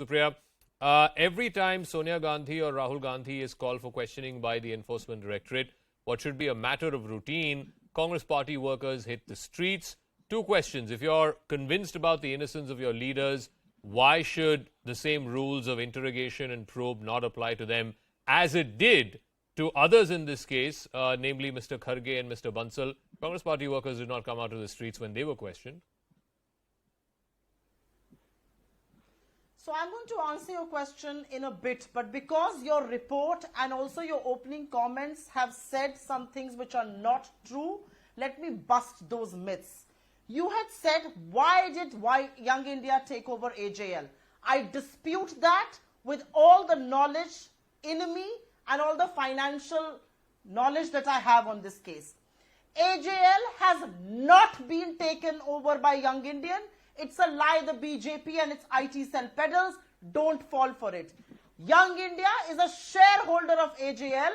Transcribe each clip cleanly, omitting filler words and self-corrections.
Supriya, every time Sonia Gandhi or Rahul Gandhi is called for questioning by the Enforcement Directorate, what should be a matter of routine, Congress party workers hit the streets. Two questions. If you're convinced about the innocence of your leaders, why should the same rules of interrogation and probe not apply to them as it did to others in this case, namely Mr. Kharge and Mr. Bansal? Congress party workers did not come out to the streets when they were questioned. So I'm going to answer your question in a bit, but because your report and also your opening comments have said some things which are not true, let me bust those myths. You had said, why did Young India take over AJL? I dispute that with all the knowledge in me and all the financial knowledge that I have on this case. AJL has not been taken over by Young Indian. It's a lie the BJP and its IT cell peddles. Don't fall for it. Young India is a shareholder of AJL.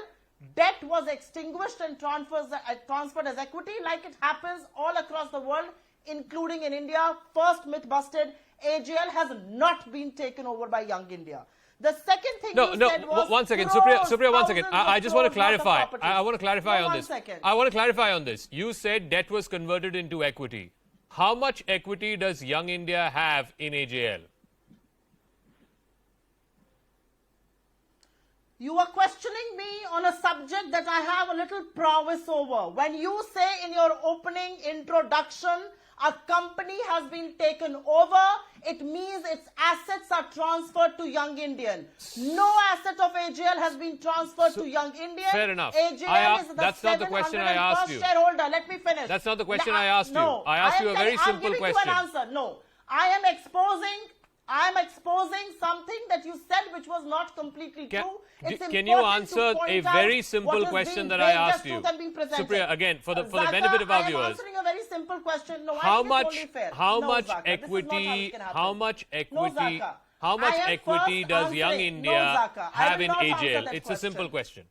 Debt was extinguished and transferred as equity like it happens all across the world, including in India. First myth busted. AJL has not been taken over by Young India. The second thing you said was... One second. Supriya, one second. I just want to clarify. I want to clarify on this. I want to clarify on this. You said debt was converted into equity. How much equity does Young India have in AJL? You are questioning me on a subject that I have a little prowess over. When you say in your opening introduction, a company has been taken over, it means its assets are transferred to Young Indian. No asset of AJL has been transferred to Young Indian. Fair enough. AJL is the that's not the question I asked you. Shareholder. Let me finish. That's not the question I asked you. I asked you a very simple question. I'm giving you an answer. No. I am exposing something that you said which was not completely true. Can you answer a very simple question that I asked you? Supriya, again, for the benefit of our viewers. I am answering a very simple question. No, how much equity does Young India have in AJL? It's a simple question.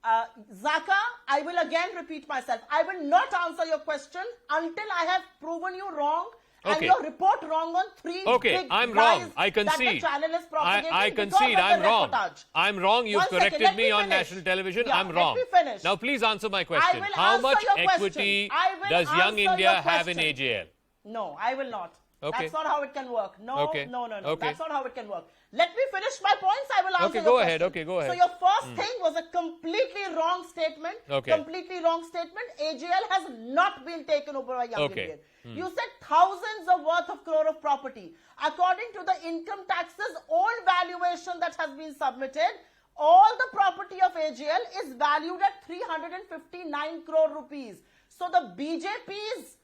Zaka, I will again repeat myself. I will not answer your question until I have proven you wrong. And your report wrong on three big I'm wrong. I concede. I concede. I'm wrong. I'm wrong. You've corrected me on national television. I'm wrong. Let me finish. Now, please answer my question. How much equity does Young India have in AJL? No, I will not. Okay. That's not how it can work. No. Okay. That's not how it can work. Let me finish my points. I will answer go ahead. Okay, go ahead. So your first thing was a completely wrong statement. Completely wrong statement. AJL has not been taken over by Young Indian. You said thousands of worth of crore of property. According to the income tax's own valuation that has been submitted, all the property of AJL is valued at 359 crore rupees. So the BJP's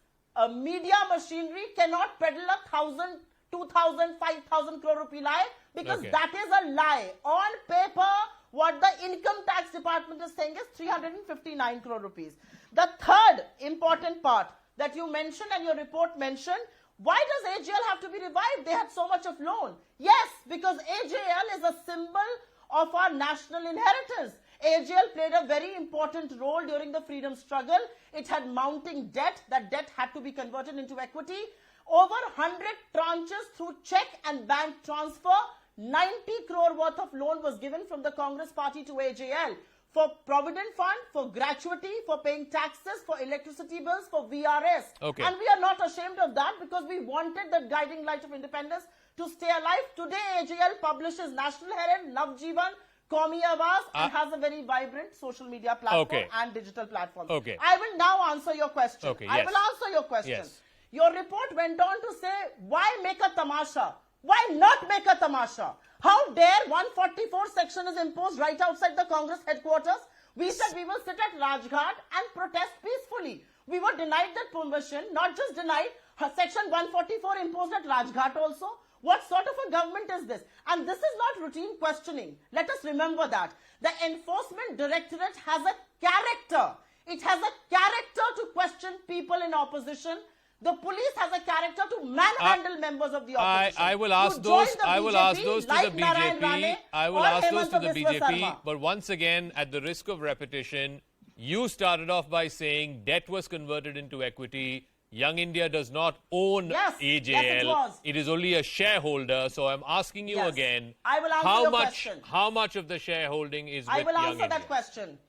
media machinery cannot peddle a 1,000, 2,000, 5,000 crore rupee lie because that is a lie. On paper, what the income tax department is saying is 359 crore rupees. The third important part that you mentioned and your report mentioned, why does AJL have to be revived? They had so much of loan. Yes, because AJL is a symbol of our national inheritance. AJL played a very important role during the freedom struggle. It had mounting debt. That debt had to be converted into equity. Over 100 tranches through check and bank transfer. 90 crore worth of loan was given from the Congress party to AJL for Provident Fund, for gratuity, for paying taxes, for electricity bills, for VRS. And we are not ashamed of that because we wanted the guiding light of independence to stay alive. Today, AJL publishes National Herald, Love Jeevan, Qawmi Awaaz, and has a very vibrant social media platform and digital platform. I will now answer your question. I will answer your question. Your report went on to say, why make a tamasha? Why not make a tamasha? How dare 144 section is imposed right outside the Congress headquarters? We said we will sit at Rajghat and protest peacefully. We were denied that permission, not just denied, section 144 imposed at Rajghat also. What sort of a government is this? And this is not routine questioning. Let us remember that. The Enforcement Directorate has a character. It has a character to question people in opposition. The police has a character to manhandle members of the opposition. I will ask those to the BJP. I will ask those to the BJP. But once again, at the risk of repetition, you started off by saying debt was converted into equity. Young India does not own Yes, AJL. yes, it was. It is only a shareholder. So I'm asking you Yes. again, I will answer your much, question. how much of the shareholding is I with will Young answer India? that question.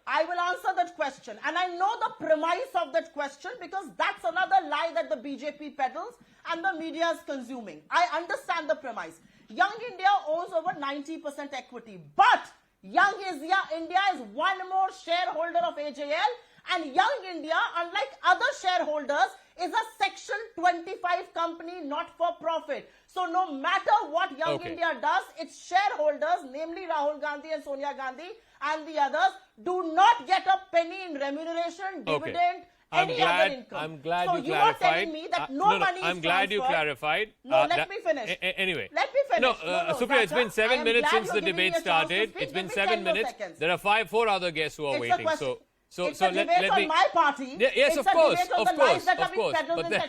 I will answer that question. And I know the premise of that question because that's another lie that the BJP peddles and the media is consuming. I understand the premise. Young India owns over 90% equity. But Young India is one more shareholder of AJL. And Young India, unlike other shareholders, is a Section 25 company, not for profit. So no matter what Young India does, its shareholders, namely Rahul Gandhi and Sonia Gandhi and the others, do not get a penny in remuneration, dividend, any other income. I'm glad so you clarified. You are telling me that no money is I'm glad you clarified. No, let me finish. Anyway. Let me finish. No, Supriya, it's been 7 minutes since the debate started. It's been 7 minutes. Seconds. There are four other guests who are waiting. It's a debate on my party. Yes, of course.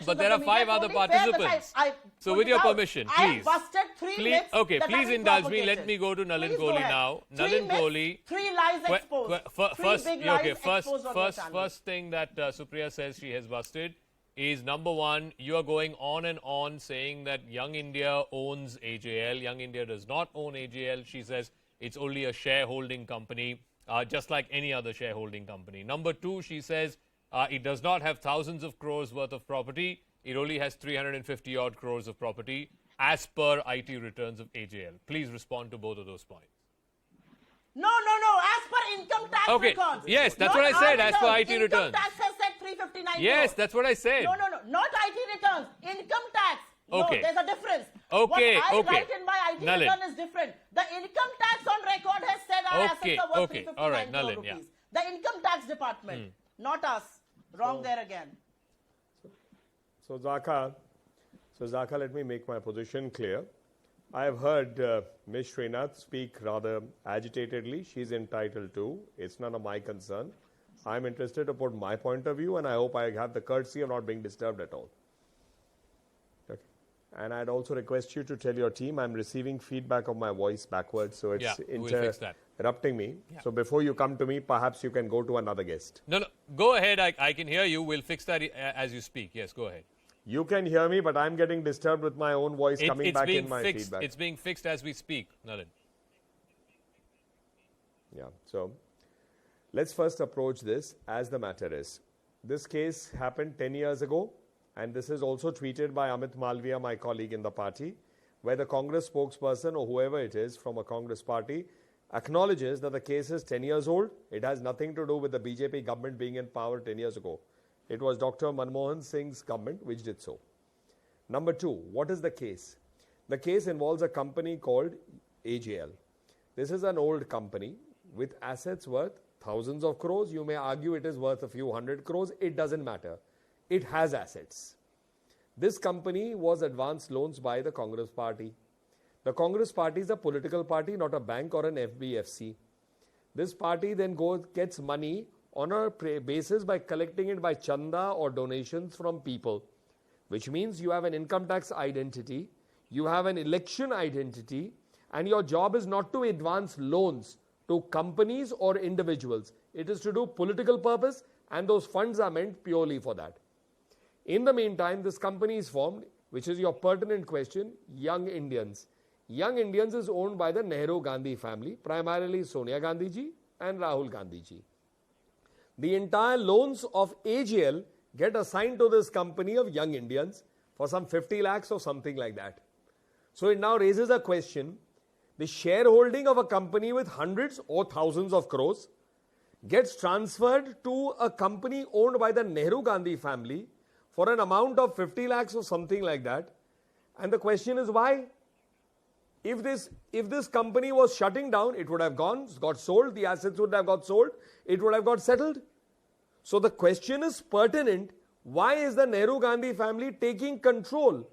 But there are 5 other participants. So with your permission, please. I have busted 3 myths. Okay, please indulge me. Let me go to Nalin Kohli now. Nalin Kohli. 3 lies exposed. First thing that Supriya says she has busted is, number one, you are going on and on saying that Young India owns AJL. Young India does not own AJL. She says it's only a shareholding company. Just like any other shareholding company. Number two, she says it does not have thousands of crores worth of property. It only has 350 odd crores of property as per IT returns of AJL. Please respond to both of those points. No. As per income tax records. Yes, that's what I said. As per IT returns. Income tax has said 359 Yes, that's what I said. No. Not IT returns. Income tax. Okay. No, there's a difference. Okay. What I write in my IT return is different. The income tax on record has said our assets are worth 359 crore rupees. The income tax department, not us. Wrong there again. So Zaka, let me make my position clear. I have heard Ms. Srinath speak rather agitatedly. She's entitled to. It's none of my concern. I'm interested to put my point of view, and I hope I have the courtesy of not being disturbed at all. Okay. And I'd also request you to tell your team I'm receiving feedback of my voice backwards, so it's interrupting me. Yeah. So before you come to me, perhaps you can go to another guest. No, go ahead. I can hear you. We'll fix that as you speak. Yes, go ahead. You can hear me, but I'm getting disturbed with my own voice coming back in my feedback. It's being fixed as we speak, Nalin. Yeah, so let's first approach this as the matter is. This case happened 10 years ago, and this is also tweeted by Amit Malviya, my colleague in the party, where the Congress spokesperson or whoever it is from a Congress party acknowledges that the case is 10 years old. It has nothing to do with the BJP government being in power 10 years ago. It was Dr. Manmohan Singh's government which did so. Number two, what is the case? The case involves a company called AJL. This is an old company with assets worth thousands of crores. You may argue it is worth a few hundred crores. It doesn't matter. It has assets. This company was advanced loans by the Congress party. The Congress party is a political party, not a bank or an FBFC. This party then gets money on a basis by collecting it by chanda or donations from people, which means you have an income tax identity, you have an election identity, and your job is not to advance loans to companies or individuals. It is to do political purpose, and those funds are meant purely for that. In the meantime, this company is formed, which is your pertinent question, Young Indians. Young Indians is owned by the Nehru Gandhi family, primarily Sonia Gandhi ji and Rahul Gandhi ji. The entire loans of AJL get assigned to this company of Young Indians for some 50 lakhs or something like that. So it now raises a question. The shareholding of a company with hundreds or thousands of crores gets transferred to a company owned by the Nehru Gandhi family for an amount of 50 lakhs or something like that. And the question is why? If this company was shutting down, it would have got sold, the assets would have got sold, it would have got settled. So the question is pertinent, why is the Nehru Gandhi family taking control